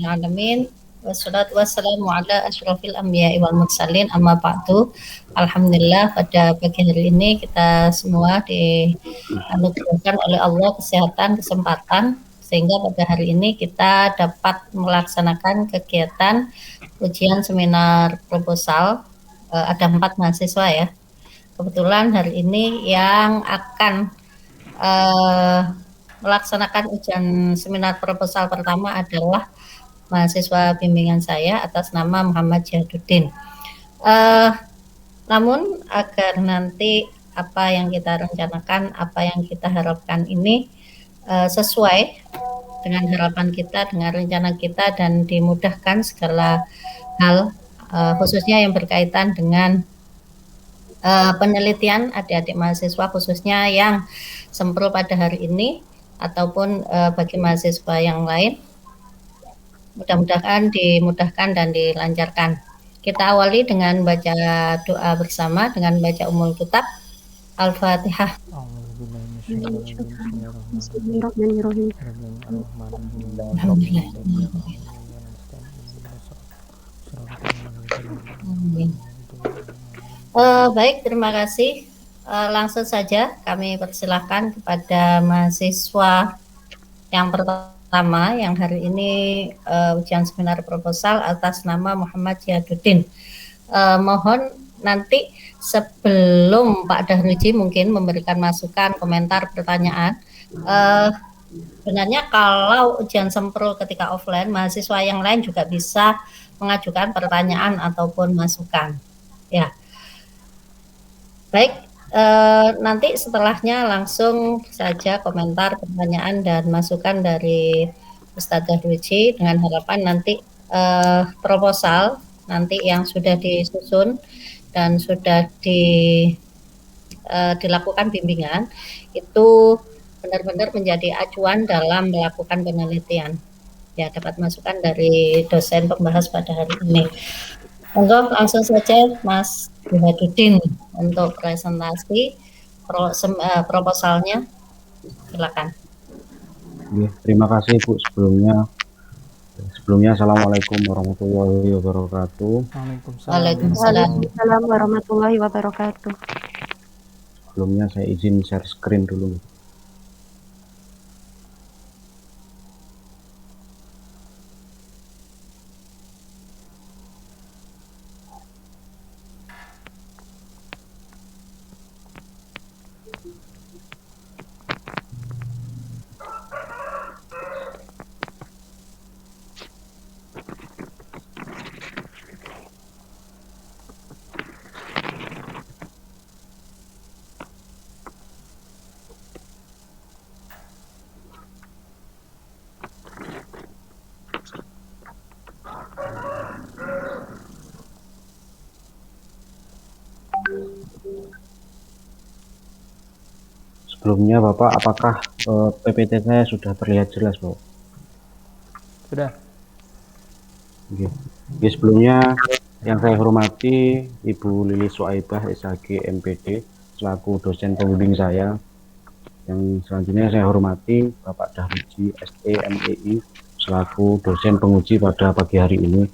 alamin. Wassalatu wassalamu ala asyrofil anbiya'i wal mursalin amma ba'du. Alhamdulillah pada pagi hari ini kita semua dianugerahkan oleh Allah kesehatan, kesempatan sehingga pada hari ini kita dapat melaksanakan kegiatan ujian seminar proposal. Ada 4 mahasiswa ya. Kebetulan hari ini yang akan melaksanakan ujian seminar proposal pertama adalah mahasiswa bimbingan saya atas nama Muhammad Jahaduddin. Namun agar nanti apa yang kita rencanakan, apa yang kita harapkan ini sesuai dengan harapan kita, dengan rencana kita, dan dimudahkan segala hal, khususnya yang berkaitan dengan penelitian adik-adik mahasiswa, khususnya yang sempro pada hari ini ataupun bagi mahasiswa yang lain. Mudah-mudahan dimudahkan dan dilancarkan. Kita awali dengan baca doa bersama dengan baca Ummul Kitab. Al-Fatihah. Bismillahirrahmanirrahim. Baik, terima kasih. Langsung saja kami persilahkan kepada mahasiswa yang pertama yang hari ini ujian seminar proposal atas nama Muhammad Jahaduddin. Mohon nanti sebelum Pak Dahruji mungkin memberikan masukan, komentar, pertanyaan. Sebenarnya kalau ujian sempro ketika offline, mahasiswa yang lain juga bisa mengajukan pertanyaan ataupun masukan. Ya, baik. Nanti setelahnya langsung saja komentar, pertanyaan, dan masukan dari Ustadz Dahruji dengan harapan nanti proposal nanti yang sudah disusun dan sudah dilakukan bimbingan itu benar-benar menjadi acuan dalam melakukan penelitian. Ya, dapat masukan dari dosen pembahas pada hari ini. Monggo langsung saja Mas Jahaduddin untuk presentasi proposalnya. Silakan. Terima kasih Bu sebelumnya Assalamualaikum warahmatullahi wabarakatuh. Waalaikumsalam warahmatullahi wabarakatuh. Sebelumnya saya izin share screen dulu. Sebelumnya Bapak, apakah PPT saya sudah terlihat jelas, Bapak? Sudah. Oke, sebelumnya yang saya hormati Ibu Lili Suaibah SHG MPD selaku dosen pembimbing saya. Yang selanjutnya saya hormati Bapak Dahruji SE MEI selaku dosen penguji pada pagi hari ini.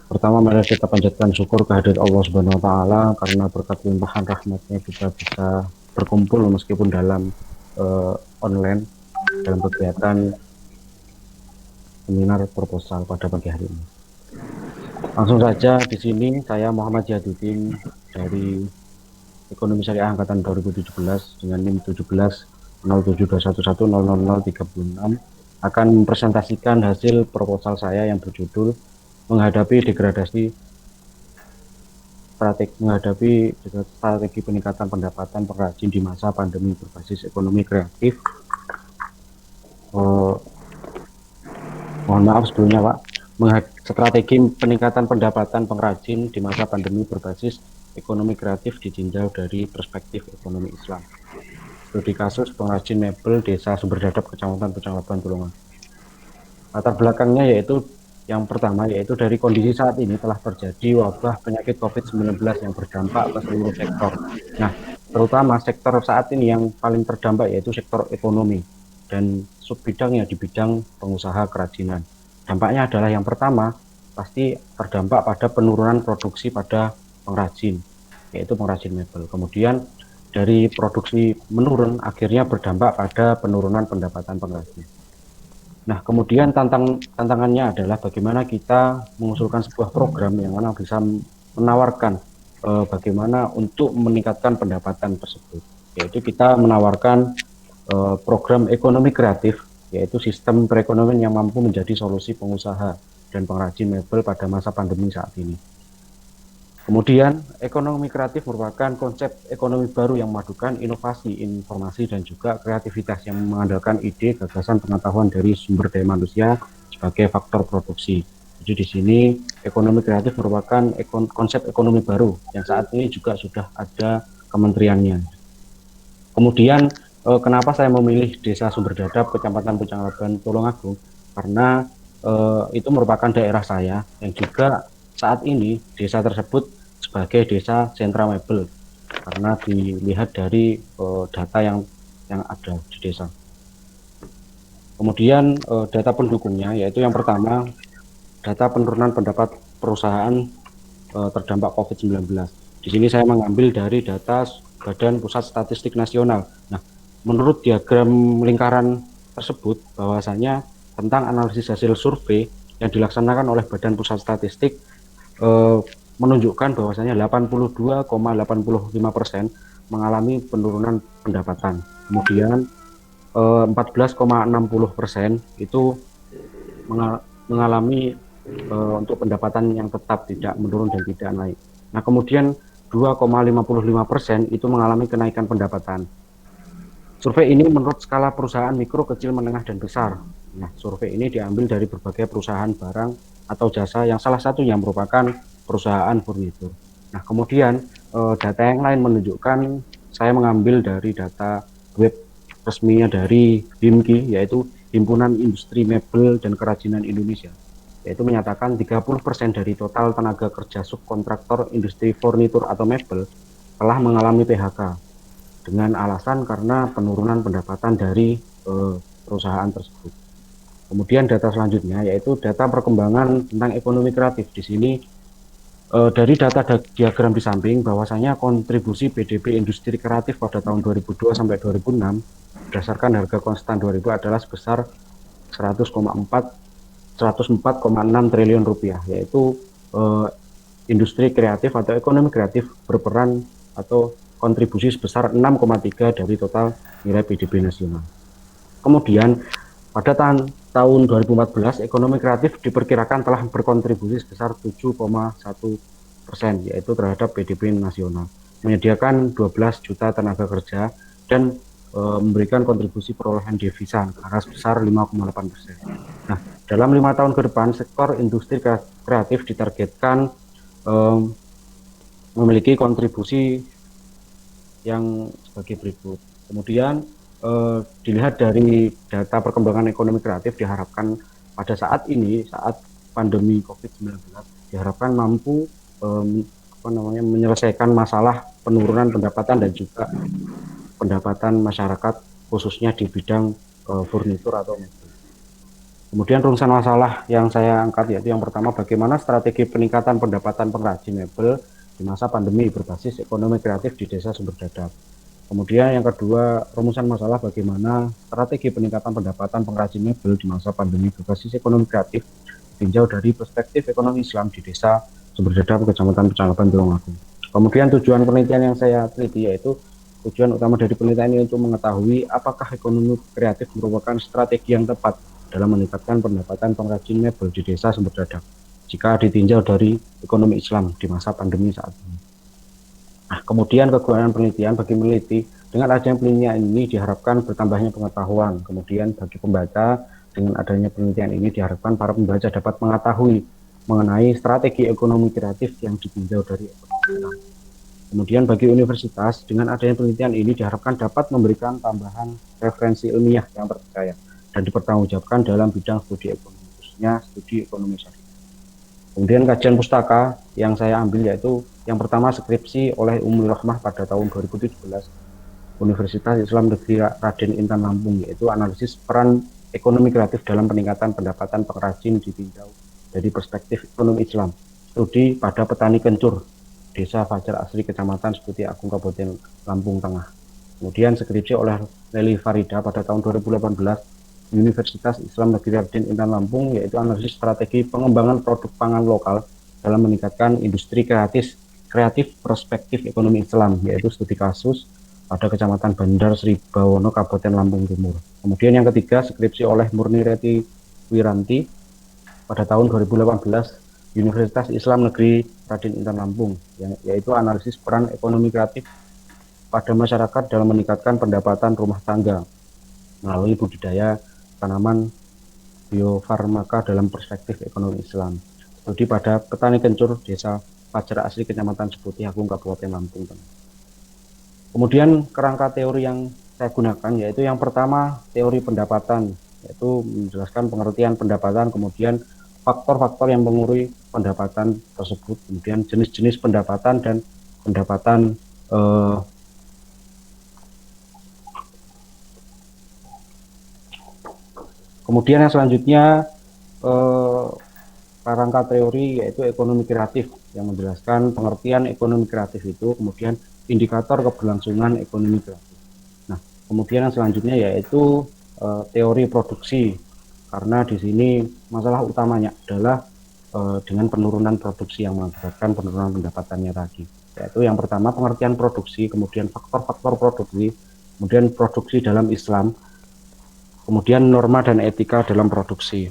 Pertama, mari kita panjatkan syukur kehadirat Allah Subhanahu wa taala karena berkat limpahan rahmatnya kita bisa berkumpul meskipun dalam online dalam kegiatan seminar proposal pada pagi hari ini. Langsung saja di sini saya Muhammad Jahaduddin dari Ekonomi Syariah Angkatan 2017 dengan NIM 170721100036 akan mempresentasikan hasil proposal saya yang berjudul menghadapi strategi peningkatan pendapatan pengrajin di masa pandemi berbasis ekonomi kreatif. Mohon maaf sebelumnya Pak, strategi peningkatan pendapatan pengrajin di masa pandemi berbasis ekonomi kreatif ditinjau dari perspektif ekonomi Islam. Studi kasus pengrajin mebel Desa Sumberdadap Kecamatan Pecalungan Tulungan. Latar belakangnya yang pertama yaitu dari kondisi saat ini telah terjadi wabah penyakit COVID-19 yang berdampak ke seluruh sektor. Nah, terutama sektor saat ini yang paling terdampak yaitu sektor ekonomi dan sub bidangnya di bidang pengusaha kerajinan. Dampaknya adalah yang pertama, pasti terdampak pada penurunan produksi pada pengrajin, yaitu pengrajin mebel. Kemudian dari produksi menurun, akhirnya berdampak pada penurunan pendapatan pengrajin. Nah, kemudian tantangannya adalah bagaimana kita mengusulkan sebuah program yang mana bisa menawarkan bagaimana untuk meningkatkan pendapatan tersebut. Yaitu kita menawarkan program ekonomi kreatif, yaitu sistem perekonomian yang mampu menjadi solusi pengusaha dan pengrajin mebel pada masa pandemi saat ini. Kemudian, ekonomi kreatif merupakan konsep ekonomi baru yang memadukan inovasi, informasi, dan juga kreativitas yang mengandalkan ide, gagasan, pengetahuan dari sumber daya manusia sebagai faktor produksi. Jadi di sini ekonomi kreatif merupakan konsep ekonomi baru yang saat ini juga sudah ada kementeriannya. Kemudian, kenapa saya memilih Desa Sumberdadap, Kecamatan Pucang Laban, Tulungagung? Karena itu merupakan daerah saya yang juga saat ini desa tersebut sebagai desa sentra mebel karena dilihat dari data yang ada di desa. Kemudian data pendukungnya yaitu yang pertama data penurunan pendapat perusahaan terdampak COVID-19. Di sini saya mengambil dari data Badan Pusat Statistik Nasional. Nah, menurut diagram lingkaran tersebut bahwasanya tentang analisis hasil survei yang dilaksanakan oleh Badan Pusat Statistik menunjukkan bahwasanya 82,85% mengalami penurunan pendapatan. Kemudian 14,60% itu mengalami untuk pendapatan yang tetap tidak menurun dan tidak naik. Nah, kemudian 2,55% itu mengalami kenaikan pendapatan. Survei ini menurut skala perusahaan mikro, kecil, menengah, dan besar. Nah, survei ini diambil dari berbagai perusahaan barang atau jasa yang salah satunya merupakan perusahaan furnitur. Nah, kemudian data yang lain menunjukkan saya mengambil dari data web resminya dari HIMKI, yaitu Himpunan Industri Mebel dan Kerajinan Indonesia, yaitu menyatakan 30% dari total tenaga kerja subkontraktor industri furnitur atau mebel telah mengalami PHK dengan alasan karena penurunan pendapatan dari perusahaan tersebut. Kemudian data selanjutnya yaitu data perkembangan tentang ekonomi kreatif. Di sini dari data diagram di samping bahwasanya kontribusi PDB industri kreatif pada tahun 2002 sampai 2006 berdasarkan harga konstan 2000 adalah sebesar 104,6 triliun rupiah, yaitu industri kreatif atau ekonomi kreatif berperan atau kontribusi sebesar 6,3 dari total nilai PDB nasional. Kemudian pada tahun 2014 ekonomi kreatif diperkirakan telah berkontribusi sebesar 7,1%, yaitu terhadap PDB nasional, menyediakan 12 juta tenaga kerja dan memberikan kontribusi perolehan devisa negara sebesar 5,8%. Nah, dalam 5 tahun ke depan sektor industri kreatif ditargetkan memiliki kontribusi yang sebagai berikut. Kemudian dilihat dari data perkembangan ekonomi kreatif diharapkan pada saat ini, saat pandemi COVID-19, diharapkan mampu menyelesaikan masalah penurunan pendapatan dan juga pendapatan masyarakat khususnya di bidang furnitur atau mebel. Kemudian rumusan masalah yang saya angkat yaitu yang pertama, bagaimana strategi peningkatan pendapatan pengrajin mebel di masa pandemi berbasis ekonomi kreatif di Desa Sumberdadap. Kemudian yang kedua, rumusan masalah bagaimana strategi peningkatan pendapatan pengrajin mebel di masa pandemi berbasis ekonomi kreatif ditinjau dari perspektif ekonomi Islam di Desa Sumberdadap, Kecamatan Pucang Laban, Tulungagung. Kemudian tujuan penelitian yang saya teliti yaitu tujuan utama dari penelitian ini untuk mengetahui apakah ekonomi kreatif merupakan strategi yang tepat dalam meningkatkan pendapatan pengrajin mebel di Desa Sumberdadap jika ditinjau dari ekonomi Islam di masa pandemi saat ini. Nah, kemudian kegunaan penelitian bagi peneliti, dengan adanya penelitian ini diharapkan bertambahnya pengetahuan. Kemudian bagi pembaca, dengan adanya penelitian ini diharapkan para pembaca dapat mengetahui mengenai strategi ekonomi kreatif yang ditinjau dari ekonomi. Kemudian bagi universitas, dengan adanya penelitian ini diharapkan dapat memberikan tambahan referensi ilmiah yang terpercaya dan dipertanggungjawabkan dalam bidang studi ekonomi, khususnya studi ekonomi syariah. Kemudian kajian pustaka yang saya ambil yaitu yang pertama skripsi oleh Ummul Rahmah pada tahun 2017 Universitas Islam Negeri Raden Intan Lampung, yaitu analisis peran ekonomi kreatif dalam peningkatan pendapatan pengrajin ditinjau dari perspektif ekonomi Islam. Studi pada petani kencur, Desa Fajar Asri, Kecamatan Seputi Agung, Kabupaten Lampung Tengah. Kemudian skripsi oleh Leli Farida pada tahun 2018, Universitas Islam Negeri Raden Intan Lampung, yaitu analisis strategi pengembangan produk pangan lokal dalam meningkatkan industri kreatif perspektif ekonomi Islam, yaitu studi kasus pada Kecamatan Bandar Sri Bawono, Kabupaten Lampung Timur. Kemudian yang ketiga, skripsi oleh Murni Reti Wiranti pada tahun 2018, Universitas Islam Negeri Raden Intan Lampung, yaitu analisis peran ekonomi kreatif pada masyarakat dalam meningkatkan pendapatan rumah tangga melalui budidaya tanaman biofarmaka dalam perspektif ekonomi Islam. Studi pada petani kencur Desa Fajar Asri, Kecamatan Seputi Agung, Kabupaten Lampung Tengah. Kemudian kerangka teori yang saya gunakan yaitu yang pertama teori pendapatan, yaitu menjelaskan pengertian pendapatan, kemudian faktor-faktor yang mengurangi pendapatan tersebut, kemudian jenis-jenis pendapatan dan pendapatan kemudian yang selanjutnya kerangka teori yaitu ekonomi kreatif yang menjelaskan pengertian ekonomi kreatif itu, kemudian indikator keberlangsungan ekonomi kreatif. Nah, kemudian yang selanjutnya yaitu teori produksi, karena di sini masalah utamanya adalah dengan penurunan produksi yang mengakibatkan penurunan pendapatannya tadi. Yaitu yang pertama pengertian produksi, kemudian faktor-faktor produksi, kemudian produksi dalam Islam, kemudian norma dan etika dalam produksi.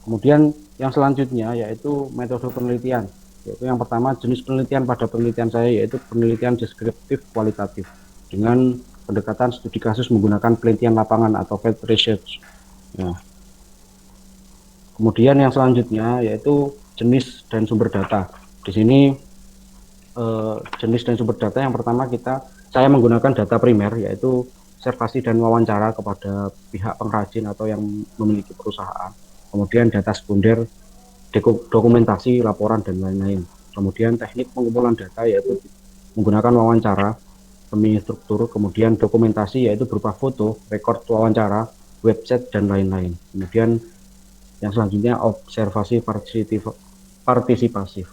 Kemudian yang selanjutnya yaitu metode penelitian, yaitu yang pertama jenis penelitian pada penelitian saya yaitu penelitian deskriptif kualitatif dengan pendekatan studi kasus menggunakan penelitian lapangan atau field research. Nah, kemudian yang selanjutnya yaitu jenis dan sumber data. Di sini jenis dan sumber data yang pertama saya menggunakan data primer yaitu observasi dan wawancara kepada pihak pengrajin atau yang memiliki perusahaan. Kemudian data sekunder, dokumentasi, laporan, dan lain-lain. Kemudian teknik pengumpulan data yaitu menggunakan wawancara, semi struktur, kemudian dokumentasi yaitu berupa foto, rekor wawancara, website, dan lain-lain. Kemudian yang selanjutnya observasi partisipasif.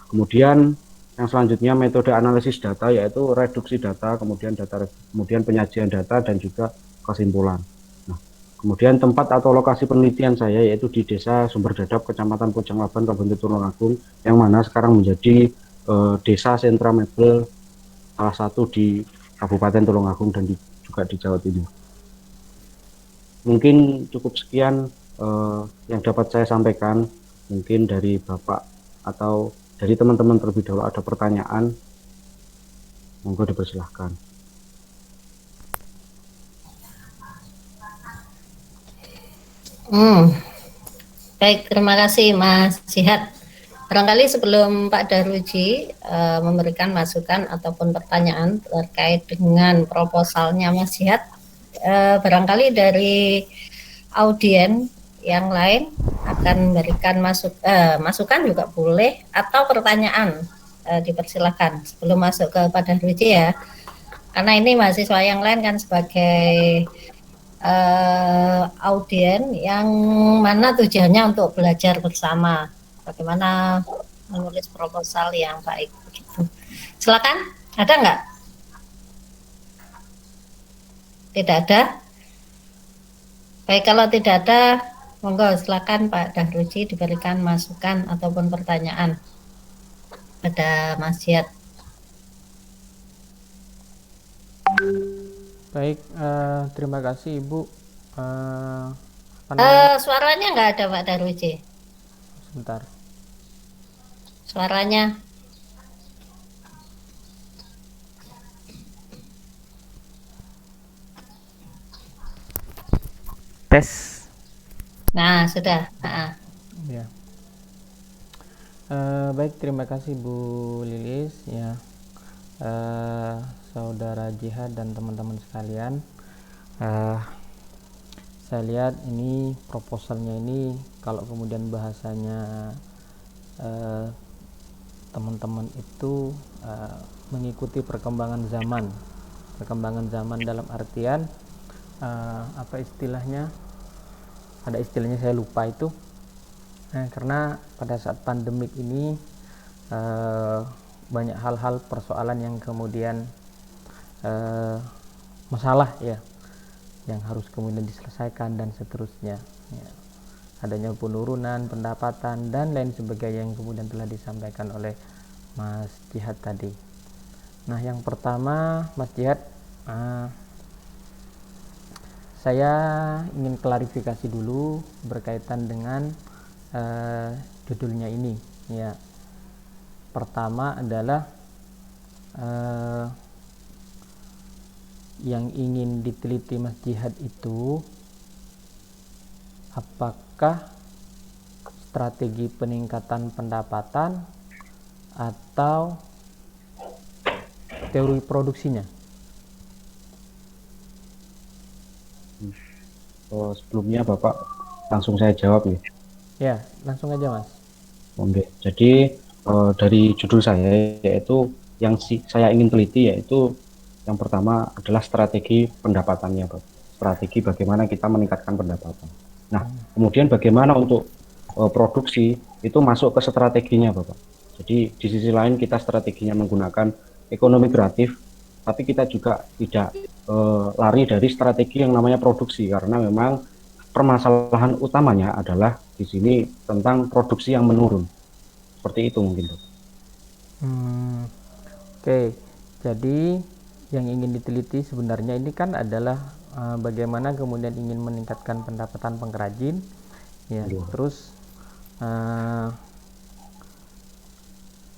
Kemudian yang selanjutnya metode analisis data yaitu reduksi data, kemudian penyajian data, dan juga kesimpulan. Kemudian tempat atau lokasi penelitian saya yaitu di Desa Sumber Dadap, Kecamatan Pojang Laban, Kabupaten Tulungagung, yang mana sekarang menjadi desa sentra mebel salah satu di Kabupaten Tulungagung dan juga di Jawa Timur. Mungkin cukup sekian yang dapat saya sampaikan. Mungkin dari Bapak atau dari teman-teman terlebih dahulu ada pertanyaan, monggo dipersilahkan. Baik, terima kasih Mas Jihat. Barangkali sebelum Pak Daruji memberikan masukan ataupun pertanyaan terkait dengan proposalnya Mas Jihat, barangkali dari audien yang lain akan memberikan masukan juga boleh, atau pertanyaan, dipersilakan sebelum masuk ke Pak Daruji ya. Karena ini mahasiswa yang lain kan sebagai audien yang mana tujuannya untuk belajar bersama bagaimana menulis proposal yang baik begitu. Silakan, ada nggak? Tidak ada? Baik, kalau tidak ada, monggo silakan Pak Daruji diberikan masukan ataupun pertanyaan pada Mas Jihat. Baik, terima kasih Ibu. Suaranya nggak ada Pak Daruji. Sebentar. Suaranya. Tes. Nah, sudah. Ya. Baik, terima kasih Bu Lilis ya. Saudara Jihad dan teman-teman sekalian, saya lihat ini proposalnya ini kalau kemudian bahasanya teman-teman itu mengikuti perkembangan zaman perkembangan zaman dalam artian apa istilahnya, ada istilahnya saya lupa itu. Karena pada saat pandemik ini banyak hal-hal persoalan yang kemudian masalah ya yang harus kemudian diselesaikan dan seterusnya ya. Adanya penurunan pendapatan dan lain sebagainya yang kemudian telah disampaikan oleh Mas Jihad tadi. Nah, yang pertama Mas Jihad, saya ingin klarifikasi dulu berkaitan dengan judulnya ini ya. Pertama adalah yang ingin diteliti Mas Jihad itu apakah strategi peningkatan pendapatan atau teori produksinya? Sebelumnya Bapak langsung saya jawab ya. Ya, langsung aja Mas. Oke, jadi dari judul saya yaitu yang saya ingin teliti yaitu yang pertama adalah strategi pendapatannya, Pak. Strategi bagaimana kita meningkatkan pendapatan. Nah, kemudian bagaimana untuk produksi itu masuk ke strateginya, Bapak. Jadi di sisi lain kita strateginya menggunakan ekonomi kreatif, tapi kita juga tidak lari dari strategi yang namanya produksi karena memang permasalahan utamanya adalah di sini tentang produksi yang menurun. Seperti itu mungkin, Bapak. Oke, jadi yang ingin diteliti sebenarnya ini kan adalah bagaimana kemudian ingin meningkatkan pendapatan pengrajin, ya.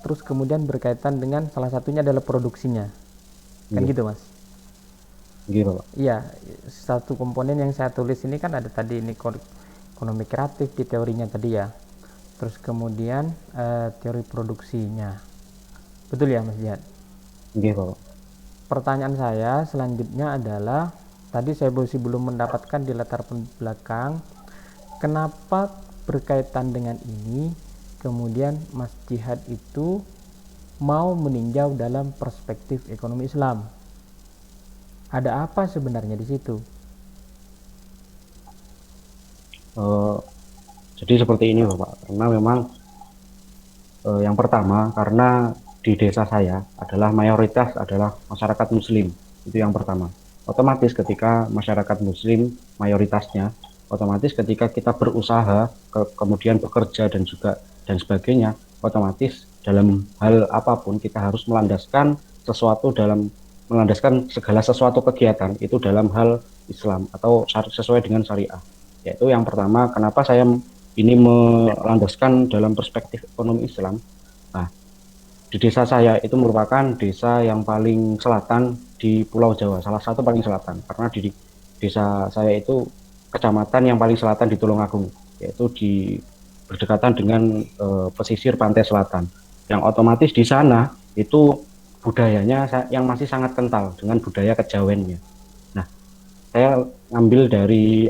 Terus kemudian berkaitan dengan salah satunya adalah produksinya, kan gitu Mas? Gitu, Pak. Iya, satu komponen yang saya tulis ini kan ada tadi ini ekonomi kreatif di teorinya tadi ya. Terus kemudian teori produksinya, betul ya Mas Jihad? Gitu, Pak. Pertanyaan saya selanjutnya adalah tadi saya masih belum mendapatkan di latar belakang kenapa berkaitan dengan ini kemudian Mas Jihad itu mau meninjau dalam perspektif ekonomi Islam. Ada apa sebenarnya di situ? Jadi seperti ini Bapak, karena memang yang pertama karena di desa saya adalah mayoritas adalah masyarakat muslim, itu yang pertama. Otomatis ketika masyarakat muslim mayoritasnya, otomatis ketika kita berusaha kemudian bekerja dan juga dan sebagainya, otomatis dalam hal apapun kita harus melandaskan segala sesuatu kegiatan itu dalam hal Islam atau sesuai dengan syariah. Yaitu yang pertama, kenapa saya ini melandaskan dalam perspektif ekonomi Islam. Nah, di desa saya itu merupakan desa yang paling selatan di Pulau Jawa, salah satu paling selatan, karena di desa saya itu kecamatan yang paling selatan di Tulungagung, yaitu berdekatan dengan pesisir pantai selatan, yang otomatis di sana itu budayanya yang masih sangat kental dengan budaya kejawennya. Nah, saya ambil dari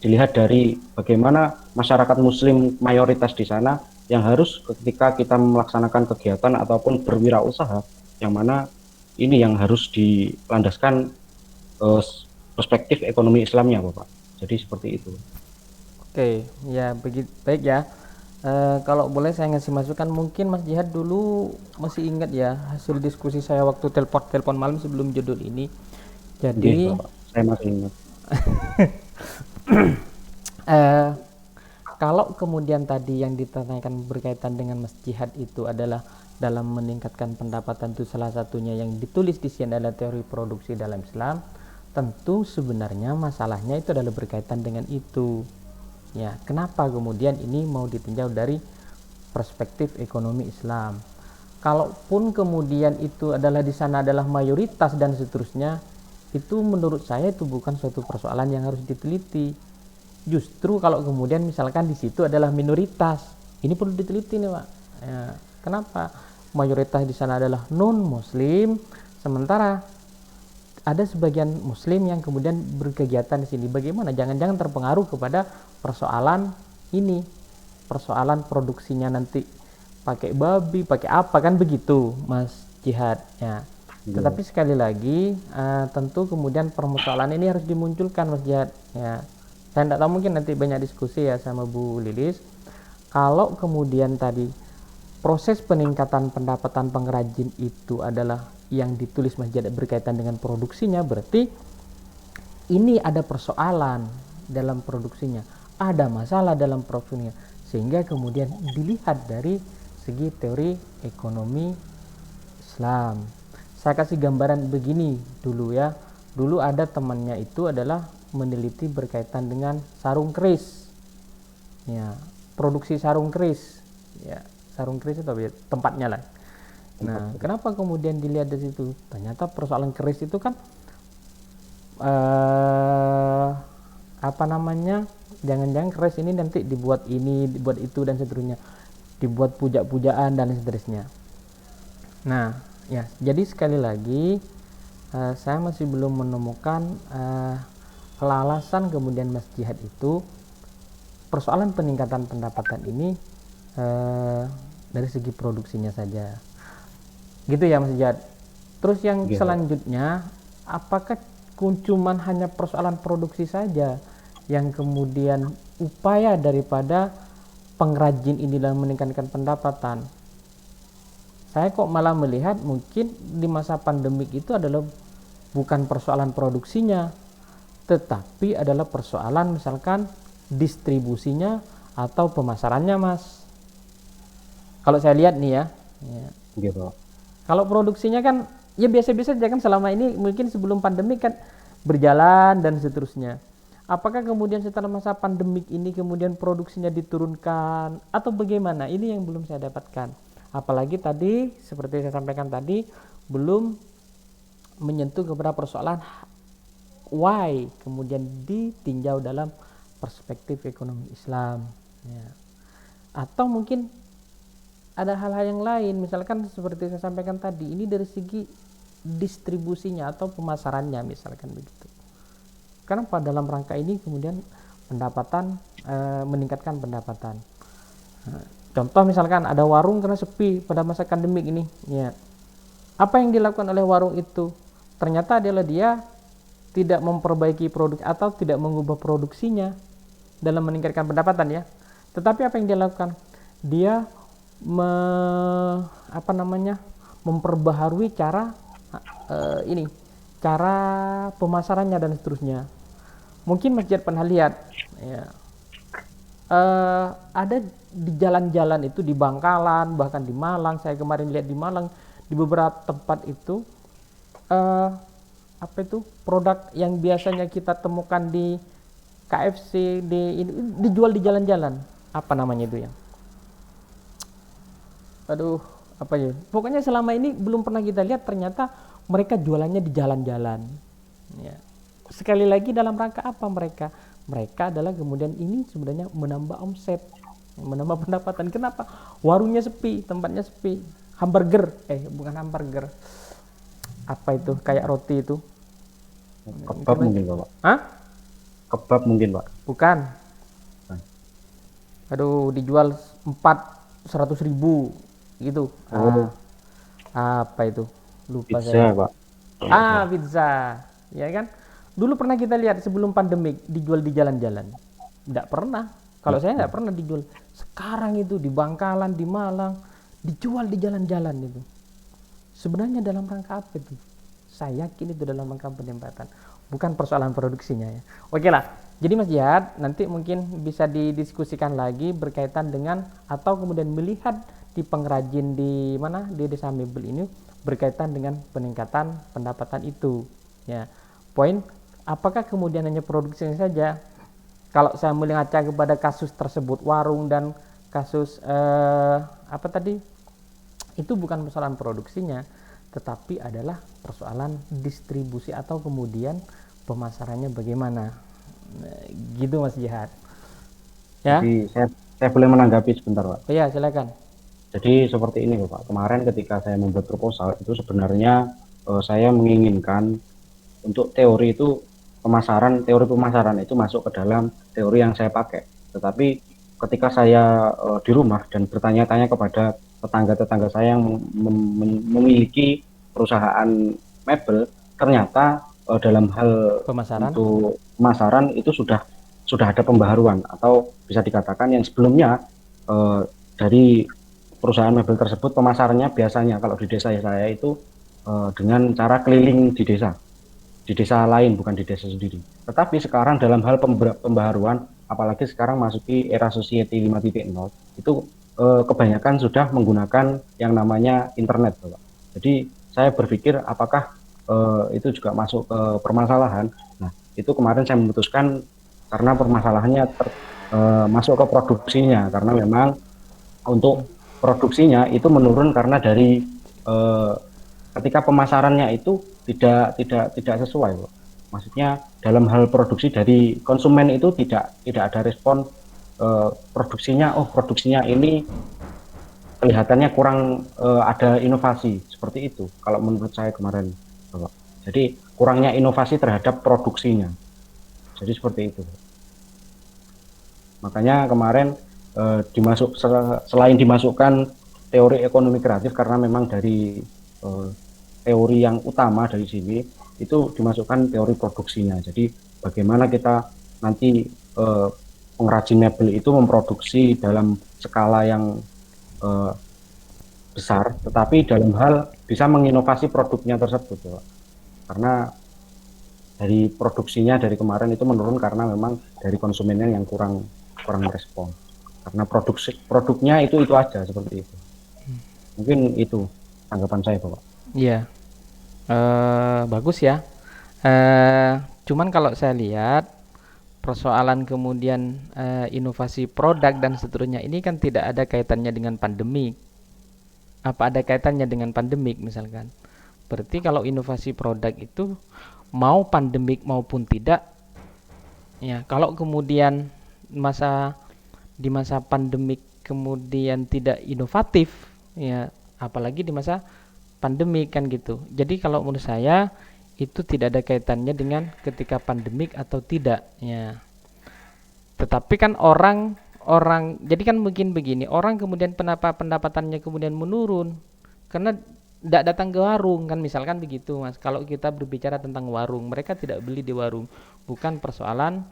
dilihat dari bagaimana masyarakat muslim mayoritas di sana yang harus ketika kita melaksanakan kegiatan ataupun berwirausaha, yang mana ini yang harus dilandaskan perspektif ekonomi Islamnya, Bapak. Jadi seperti itu. Oke, ya baik ya. Kalau boleh saya ngasih masukan, mungkin Mas Jihad dulu masih ingat ya hasil diskusi saya waktu telepon malam sebelum judul ini. Jadi Bapak, saya masih ingat. Kalau kemudian tadi yang ditanyakan berkaitan dengan Mas Jihad itu adalah dalam meningkatkan pendapatan, itu salah satunya yang ditulis di sini adalah teori produksi dalam Islam, tentu sebenarnya masalahnya itu adalah berkaitan dengan itu. Ya, kenapa kemudian ini mau ditinjau dari perspektif ekonomi Islam? Kalaupun kemudian itu adalah di sana adalah mayoritas dan seterusnya, itu menurut saya itu bukan suatu persoalan yang harus diteliti. Justru kalau kemudian misalkan di situ adalah minoritas, ini perlu diteliti nih Pak. Ya, kenapa mayoritas di sana adalah non Muslim, sementara ada sebagian Muslim yang kemudian berkegiatan di sini. Bagaimana? Jangan-jangan terpengaruh kepada persoalan ini, persoalan produksinya nanti pakai babi, pakai apa kan begitu, Mas Jihad. Ya. Tetapi sekali lagi tentu kemudian permasalahan ini harus dimunculkan Mas Jihad ya. Saya tidak tahu, mungkin nanti banyak diskusi ya sama Bu Lilis. Kalau kemudian tadi proses peningkatan pendapatan pengrajin itu adalah yang ditulis Mas Jihad berkaitan dengan produksinya, berarti ini ada persoalan dalam produksinya, ada masalah dalam produksinya, sehingga kemudian dilihat dari segi teori ekonomi Islam. Saya kasih gambaran begini dulu ya. Dulu ada temannya itu adalah meneliti berkaitan dengan sarung keris. Ya, produksi sarung keris. Ya, sarung keris itu tempatnya lah. Nah, kenapa kemudian dilihat dari situ? Ternyata persoalan keris itu kan apa namanya? Jangan-jangan keris ini nanti dibuat ini, dibuat itu dan seterusnya. Dibuat puja-pujaan dan seterusnya. Nah, ya, jadi sekali lagi saya masih belum menemukan alasan kemudian Mas Jihad itu persoalan peningkatan pendapatan ini dari segi produksinya saja, gitu ya Mas Jihad. Terus yang selanjutnya, apakah cuman hanya persoalan produksi saja yang kemudian upaya daripada pengrajin ini dalam meningkatkan pendapatan? Saya kok malah melihat mungkin di masa pandemik itu adalah bukan persoalan produksinya, tetapi adalah persoalan misalkan distribusinya atau pemasarannya, Mas. Kalau saya lihat nih ya. Gitu. Kalau produksinya kan ya biasa-biasa aja kan, selama ini mungkin sebelum pandemik kan berjalan dan seterusnya. Apakah kemudian setelah masa pandemik ini kemudian produksinya diturunkan atau bagaimana? Ini yang belum saya dapatkan. Apalagi tadi seperti saya sampaikan tadi belum menyentuh kepada persoalan why kemudian ditinjau dalam perspektif ekonomi Islam ya. Atau mungkin ada hal-hal yang lain, misalkan seperti saya sampaikan tadi, ini dari segi distribusinya atau pemasarannya misalkan begitu. Kenapa dalam rangka ini kemudian pendapatan meningkatkan pendapatan. Contoh misalkan ada warung karena sepi pada masa pandemik ini ya. Apa yang dilakukan oleh warung itu? Ternyata adalah dia tidak memperbaiki produk atau tidak mengubah produksinya dalam meningkatkan pendapatan ya. Tetapi apa yang dia lakukan? Dia memperbaharui cara cara pemasarannya dan seterusnya. Mungkin Mas Jihad pernah lihat ya, ada di jalan-jalan itu di Bangkalan, bahkan di Malang, saya kemarin lihat di Malang, di beberapa tempat itu produk yang biasanya kita temukan di KFC dijual di jalan-jalan. Apa namanya itu ya? Pokoknya selama ini belum pernah kita lihat, ternyata mereka jualannya di jalan-jalan ya. Sekali lagi dalam rangka apa mereka adalah kemudian ini sebenarnya menambah omset, menambah pendapatan. Kenapa? Warungnya sepi, tempatnya sepi. Bukan hamburger, apa itu, kayak roti itu, Kebab mungkin Pak. Hah? Kebab mungkin Pak. Bukan. Dijual 100.000 gitu. Apa itu? Lupa Pizza, saya. Pak. Pizza. Ya kan? Dulu pernah kita lihat sebelum pandemik dijual di jalan-jalan. Enggak pernah. Kalau saya enggak pernah dijual. Sekarang itu di Bangkalan, di Malang, dijual di jalan-jalan itu. Sebenarnya dalam rangka apa itu? Saya yakin itu dalam rangka pendapatan, bukan persoalan produksinya ya. Oke lah. Jadi Mas Jihad, nanti mungkin bisa didiskusikan lagi berkaitan dengan atau kemudian melihat di pengrajin di desa mebel ini berkaitan dengan peningkatan pendapatan itu ya. Poin, apakah kemudian hanya produksinya saja? Kalau saya melihat kepada kasus tersebut, warung dan kasus itu bukan persoalan produksinya, tetapi adalah persoalan distribusi atau kemudian pemasarannya bagaimana. Gitu Mas Jihad. Ya. Jadi saya boleh menanggapi sebentar Pak. Iya, silakan. Jadi seperti ini Pak. Kemarin ketika saya membuat proposal itu sebenarnya saya menginginkan untuk teori pemasaran itu masuk ke dalam teori yang saya pakai. Tetapi ketika saya di rumah dan bertanya-tanya kepada tetangga-tetangga saya yang memiliki perusahaan mebel, ternyata dalam hal Pemasaran. untuk pemasaran itu sudah ada pembaharuan, atau bisa dikatakan yang sebelumnya dari perusahaan mebel tersebut pemasarannya biasanya kalau di desa saya itu dengan cara keliling di desa lain, bukan di desa sendiri. Tetapi sekarang dalam hal pembaharuan, apalagi sekarang masuki era society 5.0, itu kebanyakan sudah menggunakan yang namanya internet, Bapak. Jadi saya berpikir apakah itu juga masuk ke permasalahan. Nah, itu kemarin saya memutuskan karena permasalahannya masuk ke produksinya, karena memang untuk produksinya itu menurun karena dari ketika pemasarannya itu tidak sesuai, Pak. Maksudnya dalam hal produksi dari konsumen itu tidak ada respon produksinya ini kelihatannya kurang ada inovasi seperti itu kalau menurut saya kemarin, Bapak. Jadi kurangnya inovasi terhadap produksinya. Jadi seperti itu. Makanya kemarin selain dimasukkan teori ekonomi kreatif, karena memang dari teori yang utama dari sini itu dimasukkan teori produksinya. Jadi bagaimana kita nanti pengrajin mebel itu memproduksi dalam skala yang besar, tetapi dalam hal bisa menginovasi produknya tersebut, Pak. Karena dari produksinya dari kemarin itu menurun karena memang dari konsumennya yang kurang merespon. Karena produknya itu aja seperti itu. Mungkin itu tanggapan saya, Bapak. Iya, bagus ya. Cuman kalau saya lihat persoalan kemudian inovasi produk dan seterusnya ini kan tidak ada kaitannya dengan pandemik. Apa ada kaitannya dengan pandemik misalkan? Berarti kalau inovasi produk itu mau pandemik maupun tidak, ya kalau kemudian di masa pandemik kemudian tidak inovatif, ya apalagi di masa pandemik kan gitu. Jadi kalau menurut saya itu tidak ada kaitannya dengan ketika pandemik atau tidak, ya. Tetapi kan orang jadi kan mungkin begini, orang kemudian pendapatannya kemudian menurun karena tidak datang ke warung kan, misalkan begitu Mas. Kalau kita berbicara tentang warung, mereka tidak beli di warung, bukan persoalan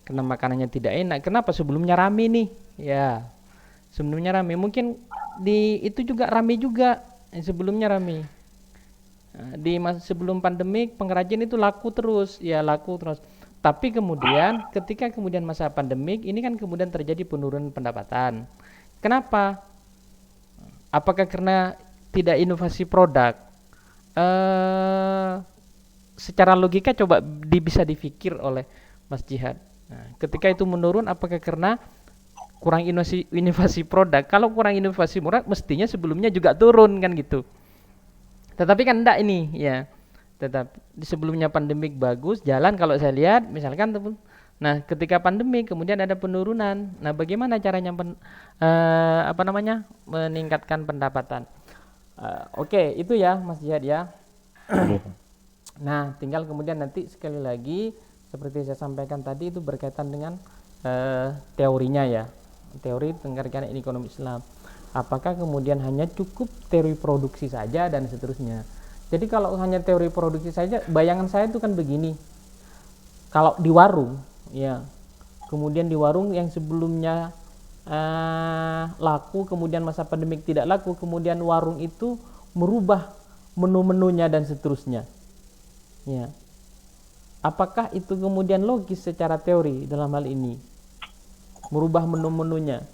karena makanannya tidak enak. Kenapa? Sebelumnya rame nih, ya sebelumnya rame, mungkin di itu juga rame juga, sebelumnya rame. Di sebelum pandemik pengrajin itu laku terus. Tapi kemudian ketika kemudian masa pandemik ini kan kemudian terjadi penurunan pendapatan. Kenapa? Apakah karena tidak inovasi produk? Secara logika coba bisa dipikir oleh Mas Jihad. Nah, ketika itu menurun apakah karena kurang inovasi produk? Kalau kurang inovasi produk mestinya sebelumnya juga turun kan gitu. Tetapi kan enggak ini, ya. Tetap di sebelumnya pandemik bagus jalan kalau saya lihat misalkan. Nah, ketika pandemi kemudian ada penurunan. Nah, bagaimana caranya meningkatkan pendapatan? Oke, itu ya Mas Jihad ya. Nah, tinggal kemudian nanti sekali lagi seperti saya sampaikan tadi itu berkaitan dengan teorinya ya. Teori pengertian ekonomi Islam. Apakah kemudian hanya cukup teori produksi saja dan seterusnya. Jadi kalau hanya teori produksi saja, bayangan saya itu kan begini. Kalau di warung, ya, kemudian di warung yang sebelumnya laku, kemudian masa pandemik tidak laku, kemudian warung itu merubah menu-menunya dan seterusnya. Ya. Apakah itu kemudian logis secara teori dalam hal ini? Merubah menu-menunya.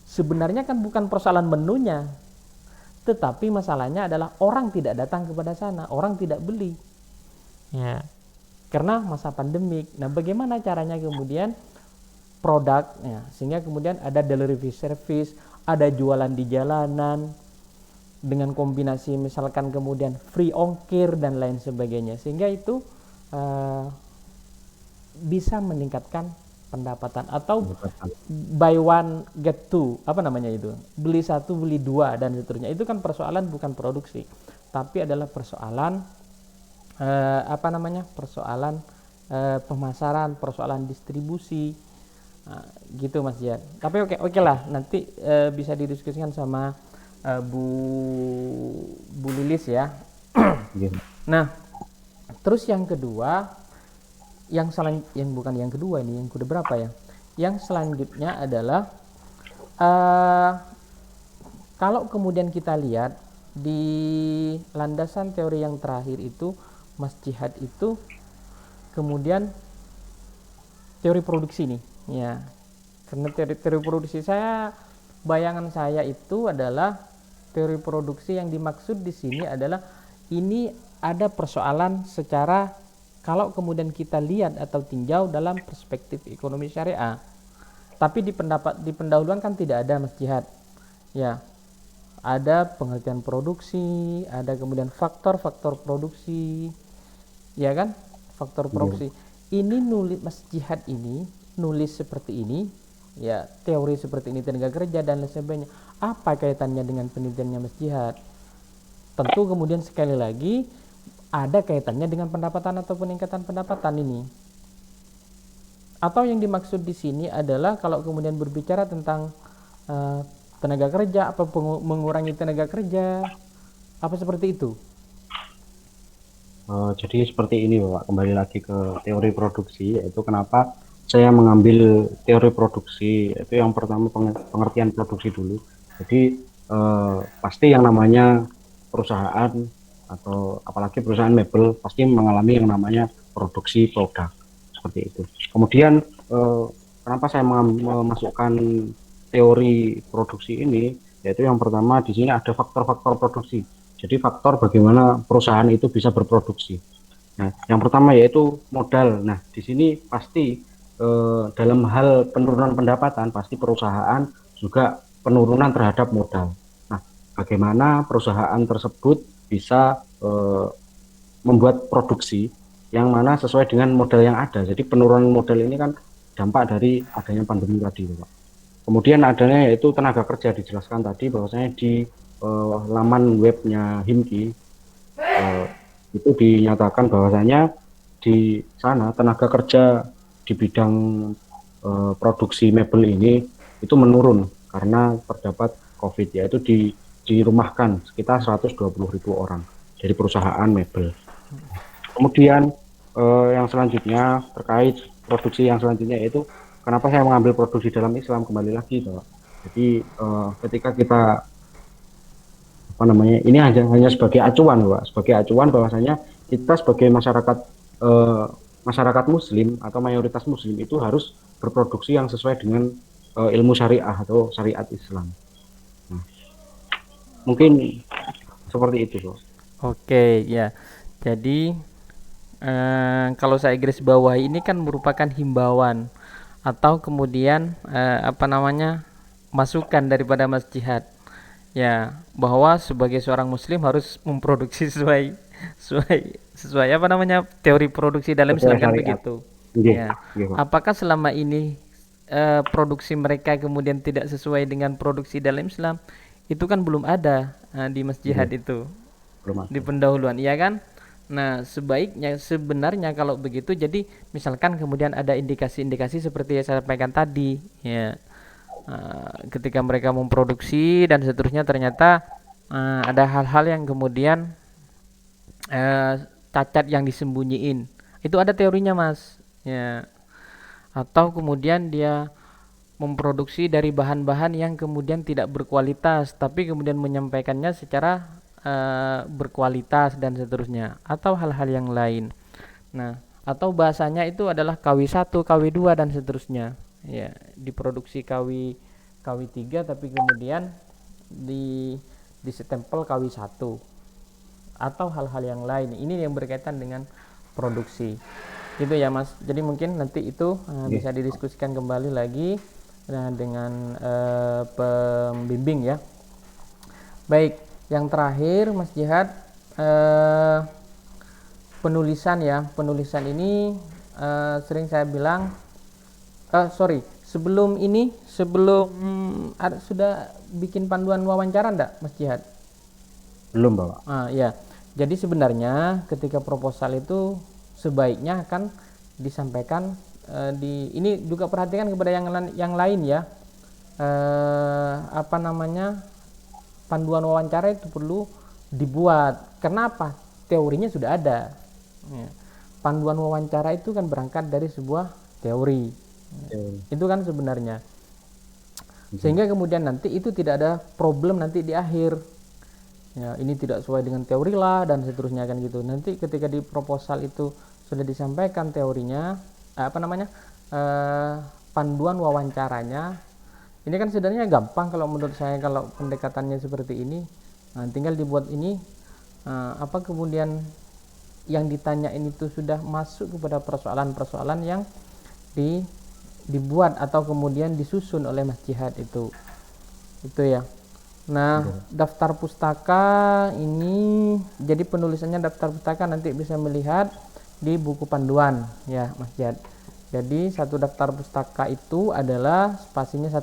Sebenarnya kan bukan persoalan menunya, tetapi masalahnya adalah orang tidak datang kepada sana, orang tidak beli. Ya. Karena masa pandemik. Nah, bagaimana caranya kemudian produk, ya, sehingga kemudian ada delivery service, ada jualan di jalanan, dengan kombinasi misalkan kemudian free ongkir dan lain sebagainya, sehingga itu bisa meningkatkan pendapatan. Atau buy one get two, beli satu beli dua dan seterusnya. Itu kan persoalan bukan produksi, tapi adalah persoalan persoalan pemasaran, persoalan distribusi, gitu Mas Jihad. Tapi oke lah, nanti bisa didiskusikan sama Bu Lilis ya. Gitu. Nah, terus yang kedua, yang bukan yang kedua ini, yang kedua berapa ya? Yang selanjutnya adalah kalau kemudian kita lihat di landasan teori yang terakhir itu, Mas Jihad itu kemudian teori produksi nih, ya. Karena teori produksi bayangan saya itu adalah teori produksi yang dimaksud di sini adalah ini ada persoalan secara kalau kemudian kita lihat atau tinjau dalam perspektif ekonomi syariah. Tapi di pendahuluan kan tidak ada, Mas Jihad. Ya, ada pengertian produksi, ada kemudian faktor-faktor produksi, ya kan? Faktor produksi. Ini nulis Mas Jihad ini nulis seperti ini, ya, teori seperti ini tenaga kerja dan lain sebagainya. Apa kaitannya dengan penelitiannya Mas Jihad? Tentu kemudian sekali lagi ada kaitannya dengan pendapatan atau peningkatan pendapatan ini. Atau yang dimaksud di sini adalah kalau kemudian berbicara tentang tenaga kerja, apa mengurangi tenaga kerja, apa seperti itu? Jadi seperti ini Bapak, kembali lagi ke teori produksi, yaitu kenapa saya mengambil teori produksi, itu yang pertama pengertian produksi dulu. Jadi pasti yang namanya perusahaan atau apalagi perusahaan mebel pasti mengalami yang namanya produksi produk seperti itu. Kemudian kenapa saya memasukkan teori produksi ini, yaitu yang pertama di sini ada faktor-faktor produksi. Jadi faktor bagaimana perusahaan itu bisa berproduksi. Nah, yang pertama yaitu modal. Nah, di sini pasti dalam hal penurunan pendapatan pasti perusahaan juga penurunan terhadap modal. Nah, bagaimana perusahaan tersebut bisa membuat produksi yang mana sesuai dengan modal yang ada. Jadi penurunan modal ini kan dampak dari adanya pandemi tadi, Pak. Kemudian adanya yaitu tenaga kerja, dijelaskan tadi bahwasanya di laman webnya Himki itu dinyatakan bahwasanya di sana tenaga kerja di bidang produksi mebel ini itu menurun karena terdapat COVID, yaitu dirumahkan sekitar 120.000 orang dari perusahaan mebel. Kemudian yang selanjutnya terkait produksi yang selanjutnya yaitu kenapa saya mengambil produksi dalam Islam, kembali lagi Pak. Jadi ketika kita ini hanya sebagai acuan, Pak, sebagai acuan bahwasanya kita sebagai masyarakat Muslim atau mayoritas Muslim itu harus berproduksi yang sesuai dengan ilmu syariah atau syariat Islam. Nah, mungkin seperti itu, Pak. Oke, ya. Jadi kalau saya garis bawahi ini kan merupakan himbauan atau kemudian masukan daripada Mas Jihad, ya, bahwa sebagai seorang muslim harus memproduksi sesuai teori produksi dalam Islam kan begitu. Ya. Apakah selama ini produksi mereka kemudian tidak sesuai dengan produksi dalam Islam? Itu kan belum ada di Mas Jihad itu. Di pendahuluan, iya kan? Nah, sebenarnya kalau begitu, jadi misalkan kemudian ada indikasi-indikasi seperti yang saya sampaikan tadi, ya. Ketika mereka memproduksi dan seterusnya ternyata ada hal-hal yang kemudian cacat yang disembunyiin, itu ada teorinya, Mas, ya. Atau kemudian dia memproduksi dari bahan-bahan yang kemudian tidak berkualitas tapi kemudian menyampaikannya secara berkualitas dan seterusnya, atau hal-hal yang lain. Nah, atau bahasanya itu adalah KW1, KW2 dan seterusnya. Ya, diproduksi KW3 tapi kemudian disestempel KW1 atau hal-hal yang lain. Ini yang berkaitan dengan produksi. Gitu ya, Mas. Jadi mungkin nanti itu bisa didiskusikan kembali lagi dengan pembimbing ya. Baik, yang terakhir Mas Jihad, penulisan ini sering saya bilang sebelum sudah bikin panduan wawancara enggak Mas Jihad? Belum, Bapak. Ya. Jadi sebenarnya ketika proposal itu sebaiknya akan disampaikan ini juga perhatikan kepada yang lain ya. Panduan wawancara itu perlu dibuat. Kenapa? teorinya sudah ada. Ya. Panduan wawancara itu kan berangkat dari sebuah teori. Itu kan sebenarnya. Sehingga kemudian nanti itu tidak ada problem nanti di akhir. Ya, ini tidak sesuai dengan teori lah dan seterusnya kan gitu. Nanti ketika di proposal itu sudah disampaikan teorinya, panduan wawancaranya, ini kan sebenarnya gampang kalau menurut saya kalau pendekatannya seperti ini. Nah, tinggal dibuat ini apa kemudian yang ditanyain itu sudah masuk kepada persoalan-persoalan yang dibuat atau kemudian disusun oleh Mas Jihad itu ya. Nah, daftar pustaka ini jadi penulisannya daftar pustaka nanti bisa melihat di buku panduan ya Mas Jihad. Jadi satu daftar pustaka itu adalah spasinya 1.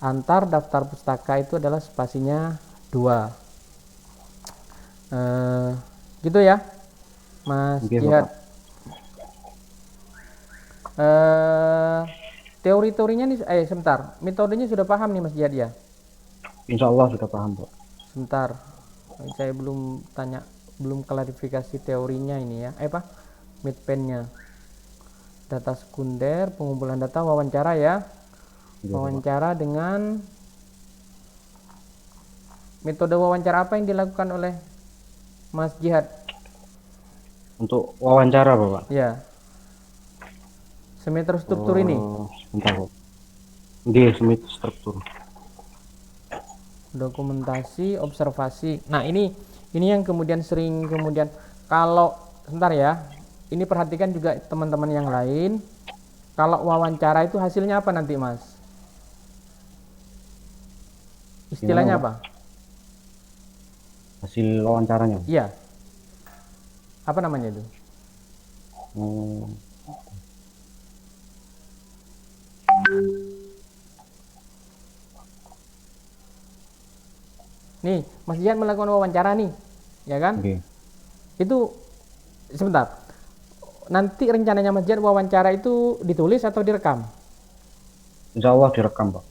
Antar daftar pustaka itu adalah spasinya 2. Gitu ya Mas Jihad. Teori-teorinya nih, sebentar, metodenya sudah paham nih Mas Jihad ya? Insya Allah sudah paham, Pak. Sebentar, saya belum klarifikasi teorinya ini ya. Midpennya. Data sekunder, pengumpulan data, wawancara ya. Wawancara dengan metode wawancara apa yang dilakukan oleh Mas Jihad? Untuk wawancara, Bapak? Ya. Semi-terstruktur ini? Sebentar, Pak. Nggih, semi-struktur. Dokumentasi, observasi. Nah, ini yang kemudian sering kalau sebentar ya. Ini perhatikan juga teman-teman yang lain. Kalau wawancara itu hasilnya apa nanti, Mas? Istilahnya apa? Hasil wawancaranya? Iya. Apa namanya itu? Nih, Mas Jihad melakukan wawancara nih, ya kan? Okay. Itu sebentar. Nanti rencananya Mas Jihad wawancara itu ditulis atau direkam? Insya Allah direkam, Pak.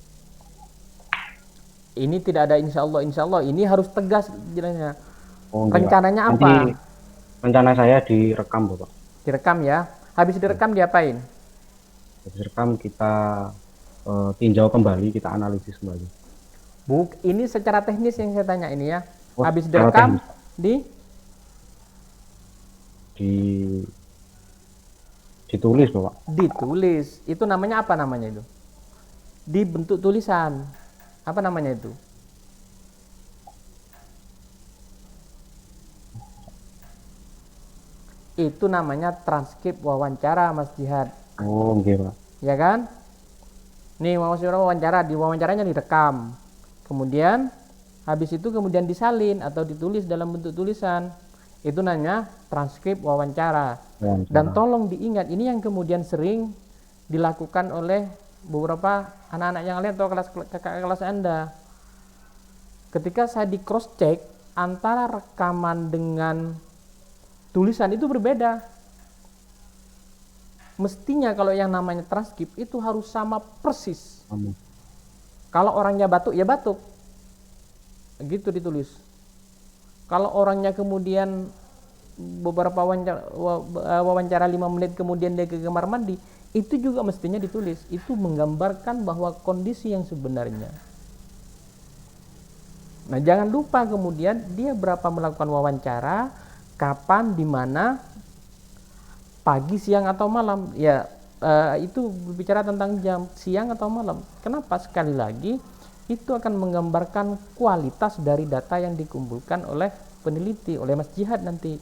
Ini tidak ada insya Allah. Ini harus tegas jelasnya. Rencananya apa? Rencana saya direkam, Bapak. Direkam ya. Habis direkam diapain? Habis direkam kita tinjau kembali, kita analisis kembali. Ini secara teknis yang saya tanya ini ya. Habis direkam ditulis, Bapak. Ditulis. Itu namanya apa namanya itu? Dibentuk tulisan. Apa namanya itu? Itu namanya transkrip wawancara, Mas Jihad. Oh, nggih, Pak. Ya kan? Nih, wawancara, di wawancaranya direkam. Kemudian habis itu kemudian disalin atau ditulis dalam bentuk tulisan. Itu namanya transkrip wawancara. Dan tolong diingat, ini yang kemudian sering dilakukan oleh beberapa anak-anak yang lain atau kakak kelas Anda. Ketika saya di cross check antara rekaman dengan tulisan itu berbeda. Mestinya kalau yang namanya transkrip itu harus sama persis. Kalau orangnya batuk ya batuk, gitu ditulis. Kalau orangnya kemudian beberapa wawancara 5 menit kemudian dia ke kamar mandi, itu juga mestinya ditulis. Itu menggambarkan bahwa kondisi yang sebenarnya. Nah, jangan lupa kemudian dia berapa melakukan wawancara, kapan, di mana, pagi, siang atau malam. Ya, itu berbicara tentang jam siang atau malam. Kenapa? Sekali lagi itu akan menggambarkan kualitas dari data yang dikumpulkan oleh peneliti, oleh Mas Jihad nanti.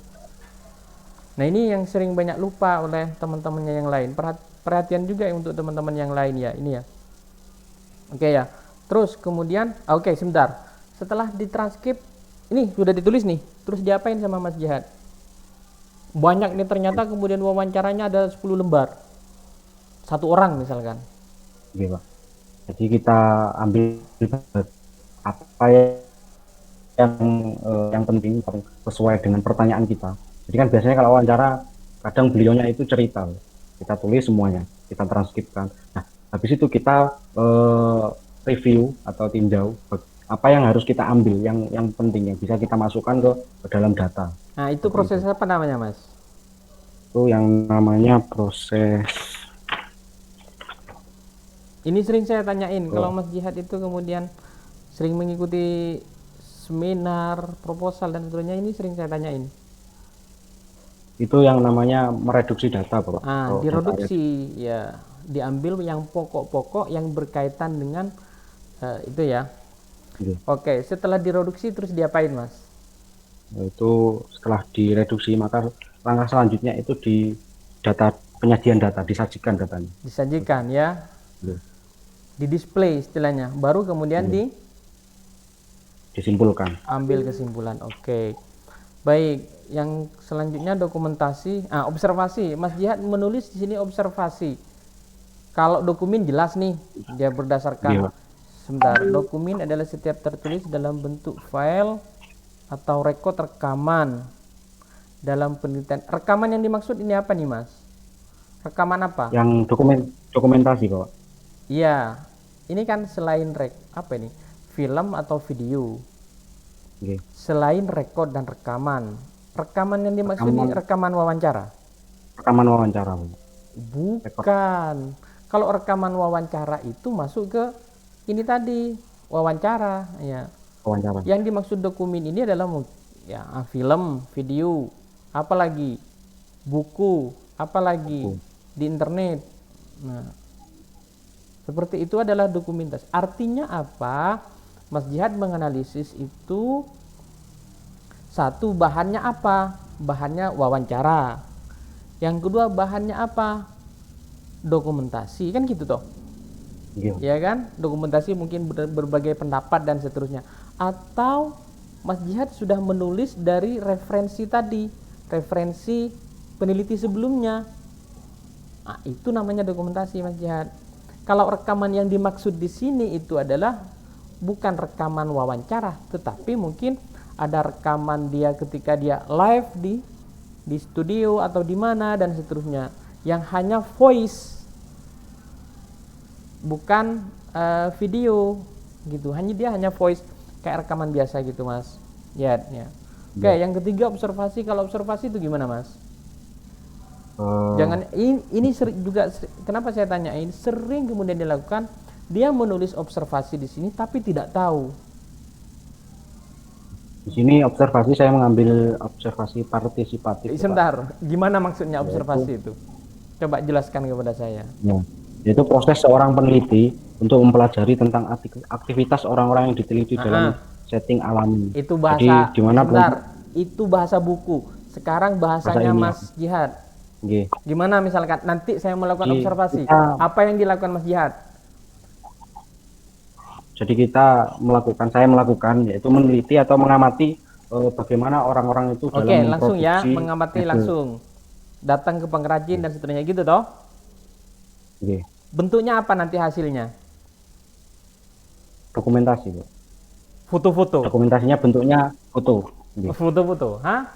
Nah, ini yang sering banyak lupa oleh teman-temannya yang lain. Perhatian juga untuk teman-teman yang lain ya, ini ya. Oke ya. Terus kemudian, sebentar. Setelah ditranskrip, ini sudah ditulis nih. Terus diapain sama Mas Jihad? Banyak nih ternyata, kemudian wawancaranya ada 10 lembar. 1 orang misalkan. Oke, Pak. Jadi kita ambil apa yang penting sesuai dengan pertanyaan kita. Jadi kan biasanya kalau wawancara kadang beliaunya itu cerita, kita tulis semuanya, kita transkripkan. Nah, habis itu kita review atau tinjau apa yang harus kita ambil, yang penting yang bisa kita masukkan ke dalam data. Nah, itu Seperti proses itu. apa namanya, Mas? Itu yang namanya proses Ini sering saya tanyain, kalau oh, Mas Jihad itu kemudian sering mengikuti seminar, proposal dan sebagainya, ini sering saya tanyain. itu yang namanya mereduksi data, Bapak. Ah, Kalau data direduksi ya, diambil yang pokok-pokok yang berkaitan dengan itu ya. reduksi. Oke, setelah direduksi terus diapain, Mas? Itu setelah direduksi maka langkah selanjutnya itu di data penyajian data, disajikan datanya. Disajikan ya, Gitu. di display istilahnya, baru kemudian Gitu. diambil Disimpulkan. kesimpulan. Oke. Baik, yang selanjutnya dokumentasi, observasi. Mas Jihad menulis di sini observasi. Kalau dokumen jelas nih, dia berdasarkan Iya. sebentar. Dokumen adalah setiap tertulis dalam bentuk file atau rekod rekaman dalam penelitian. Rekaman yang dimaksud ini apa nih, Mas? Rekaman apa? Yang dokumentasi, Bapak. Iya, ini kan selain apa ini? Film atau video. Oke. Selain rekod dan rekaman. Rekaman yang dimaksud ini rekaman wawancara. Rekaman wawancara, Bapak. Bukan. Kalau rekaman wawancara itu masuk ke ini tadi, wawancara ya. Wawancara. Yang dimaksud dokumen ini adalah ya film, video, apalagi buku, apalagi di internet. Nah, seperti itu adalah dokumentasi. Artinya apa? Mas Jihad menganalisis itu, satu, bahannya apa? Bahannya wawancara. Yang kedua, bahannya apa? Dokumentasi, kan gitu toh. Iya. Ya kan? Dokumentasi mungkin berbagai pendapat dan seterusnya. Atau Mas Jihad sudah menulis dari referensi tadi, referensi peneliti sebelumnya. Nah, itu namanya dokumentasi, Mas Jihad. Kalau rekaman yang dimaksud di sini itu adalah bukan rekaman wawancara, tetapi mungkin ada rekaman dia ketika dia live di studio atau di mana dan seterusnya, yang hanya voice, bukan video gitu. Dia hanya voice, kayak rekaman biasa gitu, Mas. Ya. Oke, yang ketiga observasi. Kalau observasi itu gimana, Mas? Jangan ini juga kenapa saya tanyain, sering kemudian dilakukan, dia menulis observasi di sini tapi tidak tahu. Di sini observasi saya mengambil observasi partisipatif. Sebentar, gimana maksudnya observasi itu? Coba jelaskan kepada saya. Ya, yaitu proses seorang peneliti untuk mempelajari tentang aktivitas orang-orang yang diteliti dalam setting alami. Itu bahasa. Jadi, dimana itu bahasa buku. Sekarang bahasanya Mas Jihad. Okay. Gimana misalkan nanti saya melakukan observasi, apa yang dilakukan Mas Jihad? Jadi saya melakukan yaitu meneliti atau mengamati bagaimana orang-orang itu dalam memproduksi. Oke, langsung ya, mengamati langsung. Datang ke pengrajin dan seterusnya gitu toh. Okay. Bentuknya apa nanti hasilnya? Dokumentasi, Pak. Foto-foto. Dokumentasinya bentuknya foto. Okay. Foto-foto, hah?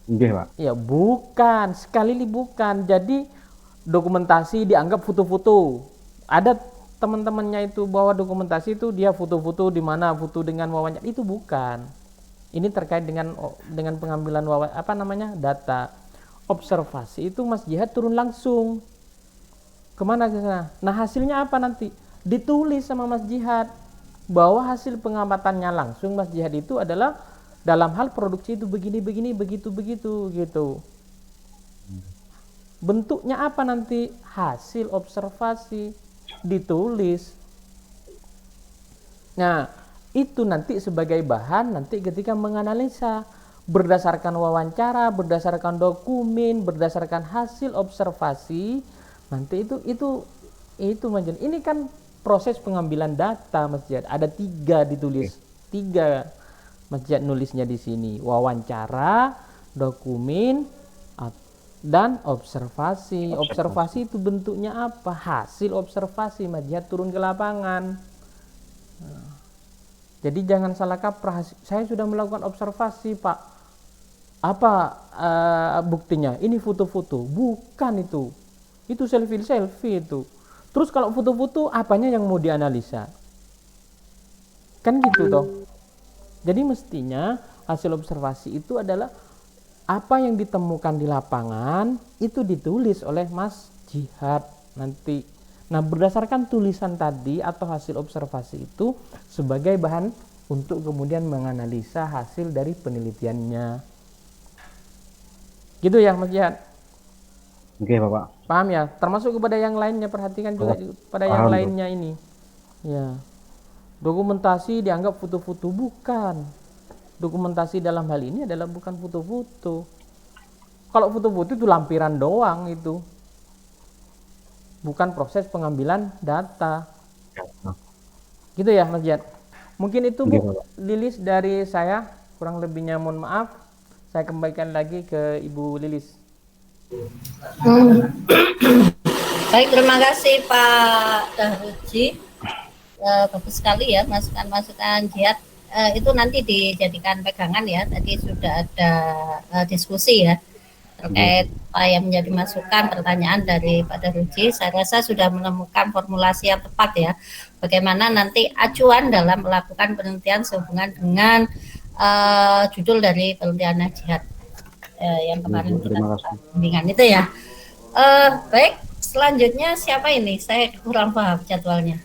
Nggih, Pak. Ya, bukan, sekali ini bukan. Jadi dokumentasi dianggap foto-foto. Ada teman-temannya itu bahwa dokumentasi itu dia foto-foto di mana, foto dengan wawancara, itu bukan. Ini terkait dengan pengambilan data. Observasi itu Mas Jihad turun langsung. Kemana ke sana? Nah, hasilnya apa nanti? Ditulis sama Mas Jihad bahwa hasil pengamatannya langsung Mas Jihad itu adalah dalam hal produksi itu begini, begitu gitu. Bentuknya apa nanti? Hasil observasi ditulis. Nah, itu nanti sebagai bahan nanti ketika menganalisa berdasarkan wawancara, berdasarkan dokumen, berdasarkan hasil observasi, nanti itu majelis. Ini kan proses pengambilan data, Mas Jihad. Ada 3 ditulis. 3 Mas Jihad nulisnya di sini. Wawancara, dokumen, dan observasi. Observasi itu bentuknya apa? Hasil observasi. Mas Jihad turun ke lapangan. Jadi jangan salah kaprah. Saya sudah melakukan observasi, Pak. Apa buktinya? Ini foto-foto. Bukan itu. Itu selfie itu. Terus kalau foto-foto, apanya yang mau dianalisa? Kan gitu toh. Jadi mestinya hasil observasi itu adalah apa yang ditemukan di lapangan itu ditulis oleh Mas Jihad nanti. Nah, berdasarkan tulisan tadi atau hasil observasi itu sebagai bahan untuk kemudian menganalisa hasil dari penelitiannya. Gitu ya Mas Jihad? Oke, Bapak. Paham ya? Termasuk kepada yang lainnya, perhatikan juga pada yang Paham, lainnya ini. Ya. Dokumentasi dianggap foto-foto, bukan. Dokumentasi dalam hal ini adalah bukan foto-foto. Kalau foto-foto itu lampiran doang itu. Bukan proses pengambilan data. Gitu ya Mas Jihad? Mungkin itu Bu, Lilis dari saya. Kurang lebihnya mohon maaf. Saya kembalikan lagi ke Ibu Lilis. Baik, terima kasih Pak Dahruji. Bagus sekali ya masukan-masukan Jihad. Itu nanti dijadikan pegangan ya. Tadi sudah ada diskusi ya terkait apa yang menjadi masukan pertanyaan dari Pak Dahruji. Saya rasa sudah menemukan formulasi yang tepat ya. Bagaimana nanti acuan dalam melakukan penelitian sehubungan dengan judul dari penelitian Jihad yang kemarin kita bimbingan itu ya. Baik, selanjutnya siapa ini? Saya kurang paham jadwalnya.